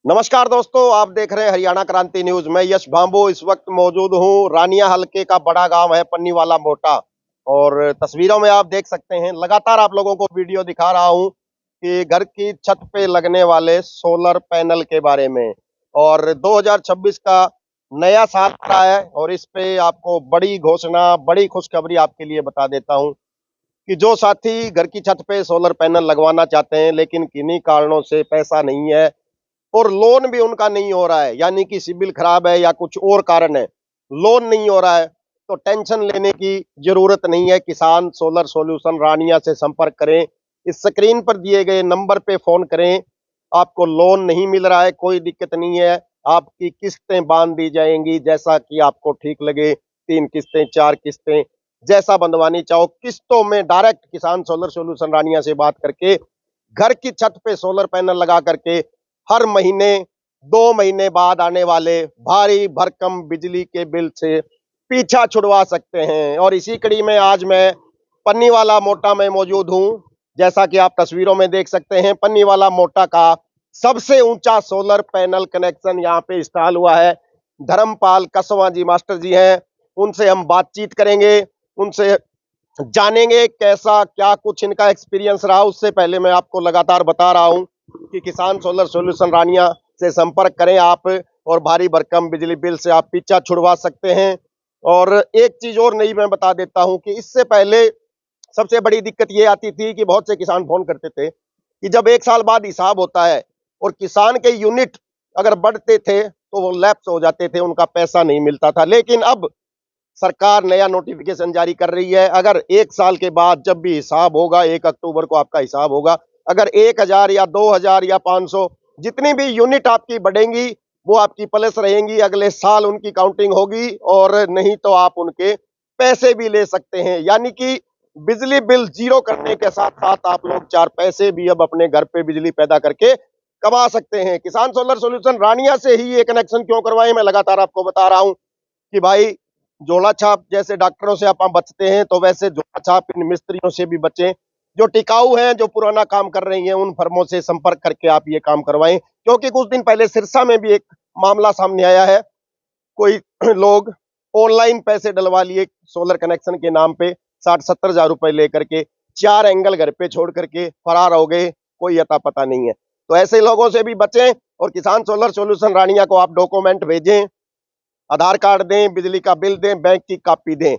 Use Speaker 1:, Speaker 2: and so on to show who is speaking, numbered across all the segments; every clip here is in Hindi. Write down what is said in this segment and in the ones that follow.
Speaker 1: नमस्कार दोस्तों, आप देख रहे हैं हरियाणा क्रांति न्यूज। मैं यश भांबो इस वक्त मौजूद हूं रानिया हलके का बड़ा गांव है पन्नीवाला मोटा। और तस्वीरों में आप देख सकते हैं, लगातार आप लोगों को वीडियो दिखा रहा हूं कि घर की छत पे लगने वाले सोलर पैनल के बारे में। और 2026 का नया साल आ रहा है और इस पे आपको बड़ी घोषणा, बड़ी खुशखबरी आपके लिए बता देता हूं कि जो साथी घर की छत पे सोलर पैनल लगवाना चाहते हैं लेकिन किन्हीं कारणों से पैसा नहीं है और लोन भी उनका नहीं हो रहा है, यानी कि सिबिल खराब है या कुछ और कारण है, लोन नहीं हो रहा है, तो टेंशन लेने की जरूरत नहीं है। किसान सोलर सॉल्यूशन रानिया से संपर्क करें। इस स्क्रीन पर दिए गए नंबर पे फोन करें। आपको लोन नहीं मिल रहा है, कोई दिक्कत नहीं है। आपकी किस्तें बांध दी जाएंगी जैसा कि आपको ठीक लगे। 3 किस्तें, 4 किस्तें, जैसा बंधवानी चाहो, किस्तों में डायरेक्ट किसान सोलर सॉल्यूशन रानिया से बात करके घर की छत पे सोलर पैनल लगा करके हर महीने 2 महीने बाद आने वाले भारी भरकम बिजली के बिल से पीछा छुड़वा सकते हैं। और इसी कड़ी में आज मैं पन्नीवाला मोटा में मौजूद हूं। जैसा कि आप तस्वीरों में देख सकते हैं, पन्नीवाला मोटा का सबसे ऊंचा सोलर पैनल कनेक्शन यहाँ पे इंस्टॉल हुआ है। धर्मपाल कसवा जी मास्टर जी हैं, उनसे हम बातचीत करेंगे, उनसे जानेंगे कैसा क्या कुछ इनका एक्सपीरियंस रहा। उससे पहले मैं आपको लगातार बता रहा हूं कि किसान सोलर सॉल्यूशन रानिया से संपर्क करें आप, और भारी भरकम बिजली बिल से आप पीछा छुड़वा सकते हैं। और एक चीज और नहीं मैं बता देता हूं कि इससे पहले सबसे बड़ी दिक्कत ये आती थी कि बहुत से किसान फोन करते थे कि जब 1 साल बाद हिसाब होता है और किसान के यूनिट अगर बढ़ते थे तो वो लैप्स हो जाते थे, उनका पैसा नहीं मिलता था। लेकिन अब सरकार नया नोटिफिकेशन जारी कर रही है। अगर 1 साल के बाद जब भी हिसाब होगा, 1 अक्टूबर को आपका हिसाब होगा, अगर 1,000 या 2,000 या 500 जितनी भी यूनिट आपकी बढ़ेंगी वो आपकी प्लस रहेंगी, अगले साल उनकी काउंटिंग होगी। और नहीं तो आप उनके पैसे भी ले सकते हैं, यानी कि बिजली बिल जीरो करने के साथ साथ आप लोग 4 पैसे भी अब अपने घर पे बिजली पैदा करके कमा सकते हैं। किसान सोलर सॉल्यूशन रानिया से ही ये कनेक्शन क्यों करवाएं, मैं लगातार आपको बता रहा हूं कि भाई झोला छाप जैसे डॉक्टरों से आप बचते हैं तो वैसे झोला छाप इन मिस्त्रियों से भी बचें जो टिकाऊ हैं, जो पुराना काम कर रही हैं। उन फर्मों से संपर्क करके आप ये काम करवाएं, क्योंकि कुछ दिन पहले सिरसा में भी एक मामला सामने आया है। कोई लोग ऑनलाइन पैसे डलवा लिए सोलर कनेक्शन के नाम पे, 60-70 हजार रुपए लेकर के 4 एंगल घर पे छोड़ करके फरार हो गए, कोई अता पता नहीं है। तो ऐसे लोगों से भी बचें और किसान सोलर सॉल्यूशन रानिया को आप डॉक्यूमेंट भेजें, आधार कार्ड दें, बिजली का बिल दें, बैंक की कॉपी दें,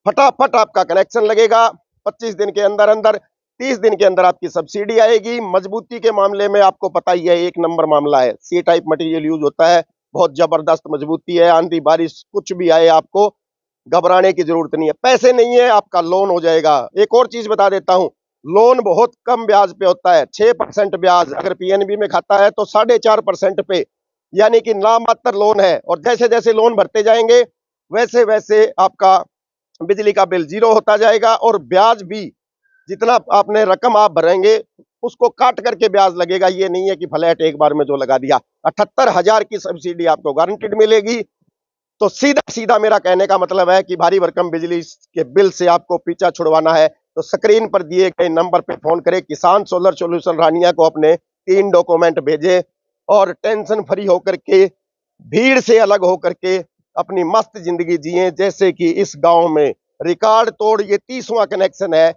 Speaker 1: फटाफट आपका कनेक्शन लगेगा। 25 दिन के अंदर अंदर, 30 दिन के अंदर आपकी सब्सिडी आएगी। मजबूती के मामले में आपको पता ही है, 1 नंबर मामला है। सी टाइप मटेरियल यूज होता है, बहुत जबरदस्त मजबूती है। आंधी बारिश कुछ भी आए आपको घबराने की जरूरत नहीं है। पैसे नहीं है, आपका लोन हो जाएगा। एक और चीज बता देता हूं, लोन बहुत कम ब्याज पे होता है, 6% ब्याज। अगर पीएनबी में खाता है तो 4.5% पे, यानी कि नामात्र लोन है। और जैसे जैसे लोन भरते जाएंगे वैसे वैसे आपका बिजली का बिल जीरो होता जाएगा। और ब्याज भी जितना आपने रकम आप भरेंगे उसको काट करके ब्याज लगेगा। ये नहीं है कि फ्लैट एक बार में जो लगा दिया। 78,000 की सब्सिडी आपको गारंटीड मिलेगी। तो सीधा सीधा मेरा कहने का मतलब है कि भारी भरकम बिजली के बिल से आपको पीछा छुड़वाना है तो स्क्रीन पर दिए गए नंबर पे फोन करें। किसान सोलर सॉल्यूशन रानिया को अपने 3 डॉक्यूमेंट भेजे और टेंशन फ्री होकर के, भीड़ से अलग होकर के अपनी मस्त जिंदगी जिए। जैसे कि इस गांव में रिकॉर्ड तोड़ ये 30वां कनेक्शन है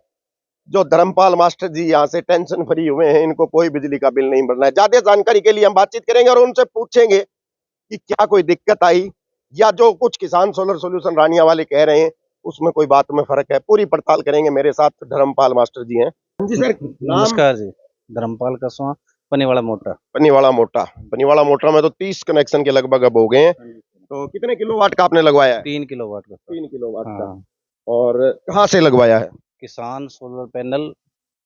Speaker 1: जो धर्मपाल मास्टर जी यहाँ से टेंशन फ्री हुए हैं, इनको कोई बिजली का बिल नहीं भरना है। ज्यादा जानकारी के लिए हम बातचीत करेंगे और उनसे पूछेंगे कि क्या कोई दिक्कत आई या जो कुछ किसान सोलर सॉल्यूशन रानिया वाले कह रहे हैं उसमें कोई बात में फर्क है। पूरी पड़ताल करेंगे। मेरे साथ धर्मपाल मास्टर जी हैं। जी सर,
Speaker 2: नमस्कार जी। धर्मपाल कसवा, पनीवाला मोटा।
Speaker 1: पनीवाला मोटा। पनीवाला मोटा में तो 30 कनेक्शन के लगभग अब हो गए हैं। तो कितने किलोवाट का आपने लगवाया है?
Speaker 2: 3 किलोवाट का।
Speaker 1: 3 किलोवाट का।
Speaker 2: हाँ,
Speaker 1: और कहाँ से लगवाया है?
Speaker 2: किसान सोलर पैनल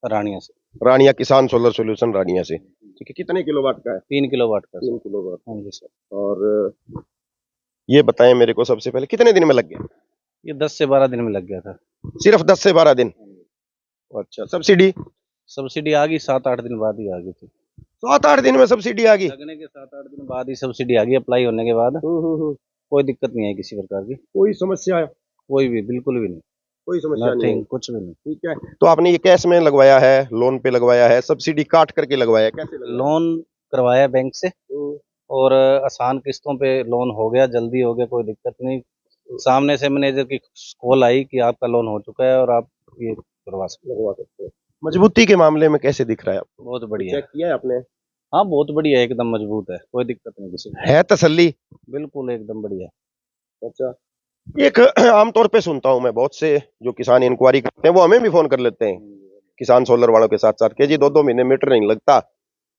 Speaker 2: रानिया से।
Speaker 1: रानिया किसान सोलर सॉल्यूशन रानिया से। ठीक है, कितने किलोवाट का है?
Speaker 2: 3 किलोवाट का।
Speaker 1: 3 किलोवाट।
Speaker 2: हाँ जी सर।
Speaker 1: और ये बताएं मेरे को सबसे पहले कितने दिन में लग गया?
Speaker 2: ये 10 से 12 दिन में लग गया था।
Speaker 1: सिर्फ 10 से 12 दिन? अच्छा, सब्सिडी?
Speaker 2: सब्सिडी आ गई 7-8 दिन बाद ही आ गई थी।
Speaker 1: 7-8 दिन में सब्सिडी आ गई?
Speaker 2: लगने के 7-8 दिन बाद ही सब्सिडी आ गई, अप्लाई होने के बाद। कोई दिक्कत नहीं है किसी प्रकार की,
Speaker 1: कोई समस्या है?
Speaker 2: कोई भी, बिल्कुल भी नहीं।
Speaker 1: कोई समस्या नहीं है?
Speaker 2: नथिंग, कुछ भी नहीं।
Speaker 1: ठीक है। तो आपने ये कैश में लगवाया है, लोन पे लगवाया है, सब्सिडी काट करके लगवाया है, कैसे लगवाया?
Speaker 2: लोन करवाया बैंक से, और आसान किस्तों पे लोन हो गया, जल्दी हो गया, कोई दिक्कत नहीं। सामने से मैनेजर की कॉल आई कि आपका लोन हो चुका है और आप ये करवा सकते
Speaker 1: लगवा सकते हैं। मजबूती के मामले में कैसे दिख रहा है आपको?
Speaker 2: हो। बहुत बढ़िया
Speaker 1: चेक
Speaker 2: है।
Speaker 1: किया है आपने?
Speaker 2: हाँ, बहुत बढ़िया है, एकदम मजबूत है, कोई दिक्कत नहीं किसी को।
Speaker 1: है तसल्ली?
Speaker 2: बिल्कुल एकदम बढ़िया।
Speaker 1: अच्छा। एक आमतौर पे सुनता हूँ मैं बहुत से जो किसान इंक्वायरी करते हैं वो हमें भी फोन कर लेते हैं, किसान सोलर वालों के साथ साथ, के जी 2-2 महीने मीटर नहीं लगता,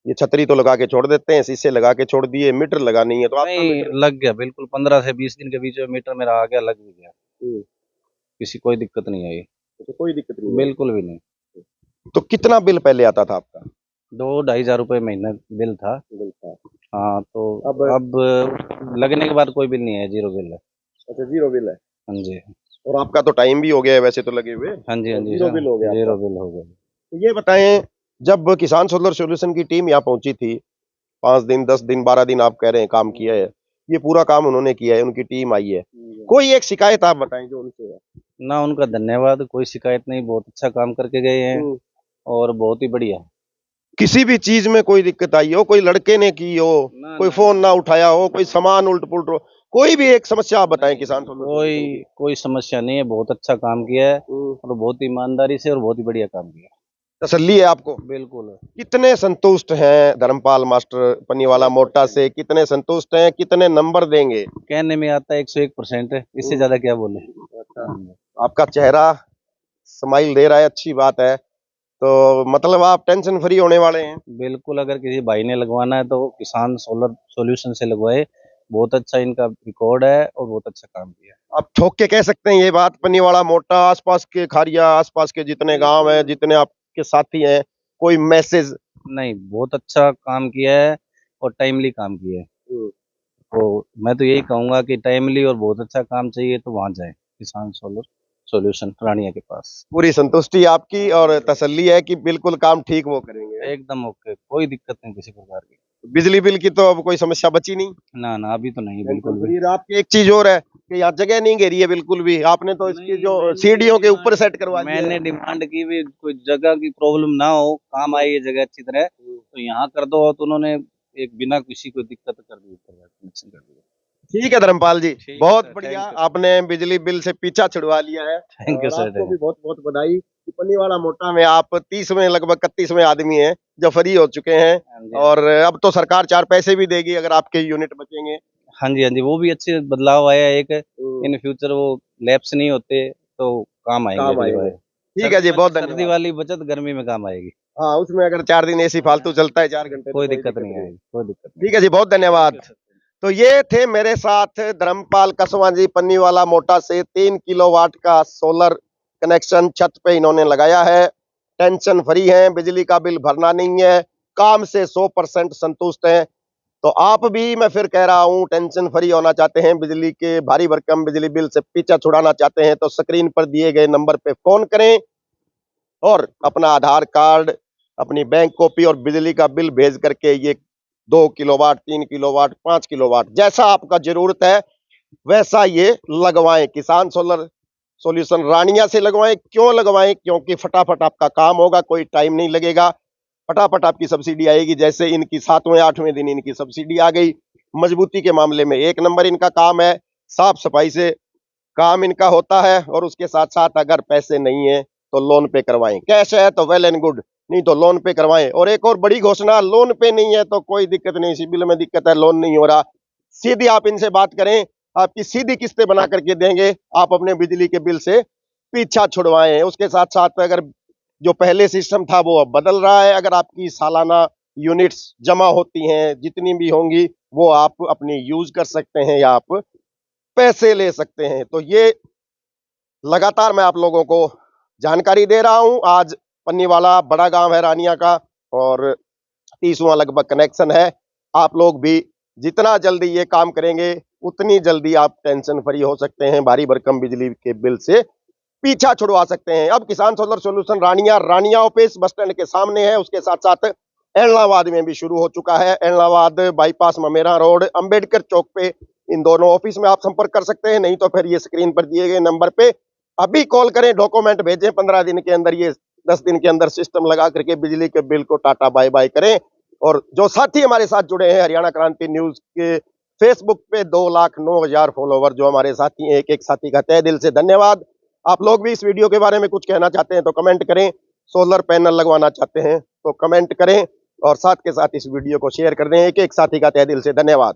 Speaker 1: ये छतरी तो लगा के छोड़ देते हैं, शीशे लगा के छोड़ दिए, मीटर लगा नहीं है। तो आपका
Speaker 2: नहीं,
Speaker 1: मीटर?
Speaker 2: लग गया बिल्कुल, 15 से 20 दिन के बीच में मीटर मेरा आ गया, लग भी गया।
Speaker 1: हम्म,
Speaker 2: किसी कोई दिक्कत नहीं आई।
Speaker 1: तो कोई दिक्कत नहीं है।
Speaker 2: बिल्कुल भी नहीं।
Speaker 1: तो कितना बिल पहले आता था आपका?
Speaker 2: 2-2.5 हजार रुपये महीना बिल था।
Speaker 1: बिल था।
Speaker 2: हाँ, तो
Speaker 1: अब?
Speaker 2: अब लगने के बाद कोई बिल नहीं है, जीरो बिल है।
Speaker 1: अच्छा, जीरो बिल है।
Speaker 2: हाँ जी।
Speaker 1: और आपका तो टाइम भी हो गया है वैसे तो लगे हुए,
Speaker 2: हाँ जी, हाँ
Speaker 1: और
Speaker 2: जी
Speaker 1: जीरो
Speaker 2: सर,
Speaker 1: बिल हो गया आपका।
Speaker 2: जीरो बिल हो गया।
Speaker 1: तो ये बताएं, जब किसान सोलर सॉल्यूशन की टीम यहाँ पहुंची थी, 5 दिन 10 दिन 12 दिन आप कह रहे हैं काम किया है, ये पूरा काम उन्होंने किया है, उनकी टीम आई है, कोई एक शिकायत आप बताएं जो उनसे है?
Speaker 2: ना, उनका धन्यवाद, कोई शिकायत नहीं, बहुत अच्छा काम करके गए हैं
Speaker 1: हम्म।
Speaker 2: और बहुत ही बढ़िया।
Speaker 1: किसी भी चीज में कोई दिक्कत आई हो, कोई लड़के ने की हो,
Speaker 2: ना
Speaker 1: कोई
Speaker 2: ना
Speaker 1: फोन
Speaker 2: ना,
Speaker 1: ना उठाया हो, कोई सामान उल्ट पुल्ट हो, कोई भी एक समस्या आप बताएं
Speaker 2: नहीं,
Speaker 1: किसान सोलर
Speaker 2: कोई
Speaker 1: सॉल्यूशन की।
Speaker 2: कोई समस्या नहीं है, बहुत अच्छा काम किया है और बहुत ईमानदारी से और बहुत ही बढ़िया काम किया
Speaker 1: तसल्ली है आपको?
Speaker 2: है। बिल्कुल।
Speaker 1: कितने संतुष्ट हैं धर्मपाल मास्टर पन्नीवाला मोटा से? कितने संतुष्ट हैं? कितने नंबर देंगे?
Speaker 2: कहने में आता है 101% है, इससे ज्यादा क्या बोले।
Speaker 1: अच्छा। आपका चेहरा स्माइल दे रहा है, अच्छी बात है। तो मतलब आप टेंशन फ्री होने वाले हैं?
Speaker 2: बिल्कुल, अगर किसी भाई ने लगवाना है तो किसान सोलर सॉल्यूशन से लगवाए, बहुत अच्छा इनका रिकॉर्ड है और बहुत अच्छा काम किया है।
Speaker 1: आप ठोक के कह सकते हैं ये बात, पन्नीवाला मोटा आसपास के खारिया आसपास के जितने गांव हैं, जितने आपके साथी हैं, कोई मैसेज?
Speaker 2: नहीं, बहुत अच्छा काम किया है और टाइमली काम किया है। तो मैं तो यही कहूंगा कि टाइमली और बहुत अच्छा काम चाहिए तो वहां जाए, किसान सोलर सॉल्यूशन रानिया के पास।
Speaker 1: पूरी संतुष्टि आपकी और तसल्ली है कि बिल्कुल काम ठीक वो करेंगे?
Speaker 2: एकदम ओके, कोई दिक्कत नहीं किसी प्रकार की।
Speaker 1: बिजली बिल की तो अब कोई समस्या बची नहीं?
Speaker 2: ना ना, अभी तो नहीं,
Speaker 1: टेंशन
Speaker 2: बिल्कुल भी।
Speaker 1: फ्री। आपकी एक चीज और है कि यहाँ जगह नहीं घेरी है बिल्कुल भी, आपने तो इसकी
Speaker 2: नहीं,
Speaker 1: जो
Speaker 2: मैंने
Speaker 1: सीढ़ियों के ऊपर
Speaker 2: डिमांड
Speaker 1: सेट करवा दिया है।
Speaker 2: मैंने डिमांड की भी, कोई जगह की प्रॉब्लम ना हो, काम आए ये जगह अच्छी तरह, तो यहाँ कर दो, तो उन्होंने एक बिना किसी को दिक्कत कर दी, कनेक्शन कर दिया।
Speaker 1: ठीक है धर्मपाल जी,
Speaker 2: ठीक है
Speaker 1: बहुत
Speaker 2: सर,
Speaker 1: बढ़िया,
Speaker 2: थैंक यू।
Speaker 1: आपने बिजली बिल से पीछा छुड़वा लिया है।
Speaker 2: थैंक यू
Speaker 1: और
Speaker 2: सर,
Speaker 1: आपको भी बहुत बहुत बधाई कि पन्नीवाला मोटा में आप 30वें लगभग 31वें आदमी हैं जो फ्री हो चुके हैं।
Speaker 2: हाँ जी,
Speaker 1: और अब तो सरकार 4 पैसे भी देगी अगर आपके यूनिट बचेंगे।
Speaker 2: हाँ जी, हाँ जी, वो भी अच्छे बदलाव आया है एक।
Speaker 1: हम्म,
Speaker 2: इन फ्यूचर वो लैप्स नहीं होते तो काम आएंगे
Speaker 1: काम
Speaker 2: अगली
Speaker 1: आएंगे।
Speaker 2: बार।
Speaker 1: ठीक है जी, बहुत
Speaker 2: सर्दी
Speaker 1: धन्यवाद।
Speaker 2: वाली बचत गर्मी में काम आएगी।
Speaker 1: हाँ, उसमें अगर 4 दिन एसी फालतू चलता है 4 घंटे तो
Speaker 2: कोई
Speaker 1: कोई
Speaker 2: दिक्कत
Speaker 1: दिक्कत
Speaker 2: नहीं
Speaker 1: नहीं।
Speaker 2: आएगी, कोई दिक्कत
Speaker 1: ठीक
Speaker 2: नहीं।
Speaker 1: है जी, बहुत
Speaker 2: थैंक
Speaker 1: धन्यवाद।
Speaker 2: You sir.
Speaker 1: तो ये थे मेरे साथ धर्मपाल कसवां जी पन्नीवाला मोटा से, 3 किलोवाट का सोलर कनेक्शन छत पे इन्होंने लगाया है, टेंशन फ्री है, बिजली का बिल भरना नहीं है, काम से 100% संतुष्ट हैं। तो आप भी, मैं फिर कह रहा हूं, टेंशन फ्री होना चाहते हैं, बिजली के भारी भरकम बिजली बिल से पीछा छुड़ाना चाहते हैं तो स्क्रीन पर दिए गए नंबर पे फोन करें और अपना आधार कार्ड, अपनी बैंक कॉपी और बिजली का बिल भेज करके ये 2 किलोवाट 3 किलोवाट 5 किलोवाट जैसा आपका जरूरत है वैसा ये लगवाएं। किसान सोलर सॉल्यूशन रानिया से लगवाएं। क्यों लगवाएं? क्योंकि फटाफट आपका काम होगा, कोई टाइम नहीं लगेगा, फटाफट आपकी सब्सिडी आएगी। जैसे इनकी 7वें 8वें दिन इनकी सब्सिडी आ गई। मजबूती के मामले में 1 नंबर इनका काम है, साफ सफाई से काम इनका होता है। और उसके साथ साथ अगर पैसे नहीं है तो लोन पे करवाएं, कैश है तो वेल एंड गुड, नहीं तो लोन पे करवाएं। और एक और बड़ी घोषणा, लोन पे नहीं है तो कोई दिक्कत नहीं, सिबिल में दिक्कत है, लोन नहीं हो रहा, सीधी आप इनसे बात करें, आपकी सीधी किस्तें बना करके देंगे, आप अपने बिजली के बिल से पीछा छुड़वाएं। उसके साथ साथ अगर जो पहले सिस्टम था वो अब बदल रहा है, अगर आपकी सालाना यूनिट्स जमा होती हैं जितनी भी होंगी वो आप अपनी यूज कर सकते हैं या आप पैसे ले सकते हैं। तो ये लगातार मैं आप लोगों को जानकारी दे रहा हूं। आज पन्नीवाला बड़ा गांव है रानिया का और 30वां लगभग कनेक्शन है। आप लोग भी जितना जल्दी ये काम करेंगे उतनी जल्दी आप टेंशन फ्री हो सकते हैं, भारी भरकम बिजली के बिल से पीछा छुड़वा सकते हैं। अब किसान सोलर सॉल्यूशन रानिया, रानिया ऑफिस बस स्टैंड के सामने है, उसके साथ साथ एलनाबाद में भी शुरू हो चुका है। एलनाबाद बाईपास ममेरा रोड अंबेडकर चौक पे इन दोनों ऑफिस में आप संपर्क कर सकते हैं, नहीं तो फिर ये स्क्रीन पर दिए गए नंबर पे अभी कॉल करें, डॉक्यूमेंट भेजें, 15 दिन के अंदर, ये 10 दिन के अंदर सिस्टम लगा करके बिजली के बिल को टाटा बाय बाय करें। और जो साथी हमारे साथ जुड़े हैं हरियाणा क्रांति न्यूज के फेसबुक पे 2,09,000 फॉलोवर जो हमारे साथी हैं, एक एक साथी का तहे दिल से धन्यवाद। आप लोग भी इस वीडियो के बारे में कुछ कहना चाहते हैं तो कमेंट करें, सोलर पैनल लगवाना चाहते हैं तो कमेंट करें और साथ के साथ इस वीडियो को शेयर कर दें। एक एक साथी का तहे दिल से धन्यवाद।